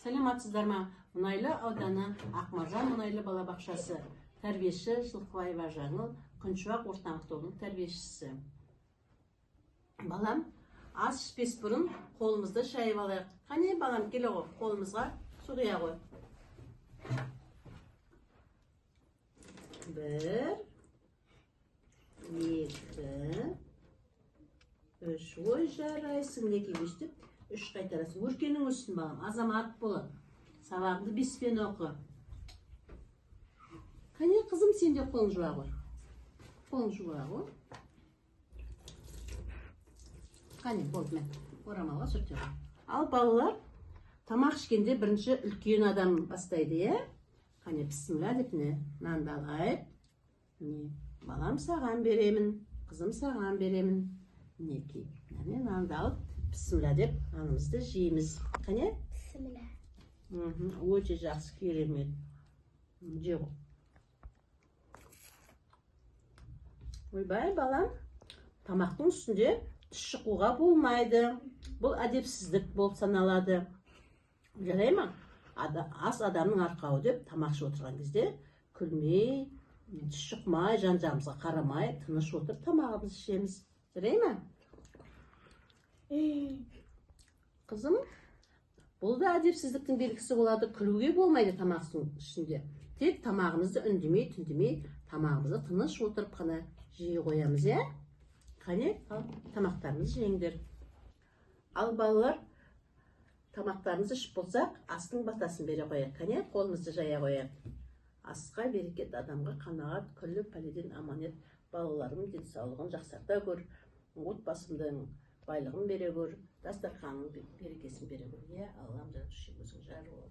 Саламатсыздар ма? Мұнайлы ауданы Ақмаржан мұнайлы балабақшасы тәрбиеші Жылқыбаева Жаңыл Күншуақ орта мектебінің тәрбиешісі. Балам, ас ішпес бұрын қолымызды шайып алайық. Қане балам, келе ғой, қолымызға су құя ғой. Бір, екі, үш. Ой, жарайсың, неге өстіп? Үш қайтарасың. Өркенің өссін балам, азамат болып. Сабағыңды беспен оқы. Қане қызым, сен де қолың жуа ғой. Қолың жуа ғой. Қане, болды мен. Орамалға сүрте ғой. Ал балалар, тамақ ішкенде бірінші үлкен адам бастайды, е? Қане, бісміллә деп не? Нанды алайық. Не? Балам саған беремін, қызым саған беремін. Неке? Нанды алып, бісміллә деп нанымызды жейміз. Қане? Бісміллә. Өте жақсы, керемет. Же ғой. Ойбай, балам, тамақтың үстінде тіс шықуға болмайды. Бұл әдепсіздік болып саналады. Жарай ма? Ас адамның арқауы деп тамақшы отырған кезде күлмей, тіс шықмай, жан-жағымызға қарамай, тыныш отырып тамағымызды ішеміз. Жарай ма? Қызым, бұл да әдепсіздіктің белгісі болады. Күлуге болмайды тамақтың ішінде. Тек тамағымызды үндемей, түндемей, тамағымызды тыныш отырып қана жей қоямыз, е? Қане, тамақтарымызды жеңдер. Ал балалар, тамақтарымызды ішіп болсақ, астың батасын бере қояйық. Қане, қолымызды жая қояйық. Асқа берекет, адамға қанағат, күллі пәледен аманет. Балаларымның денсаулығын жақсарта көр, отбасымның байлығын бере көр, дастарханның берекесін бере көр. Аллам жаратушы өзің жар бол.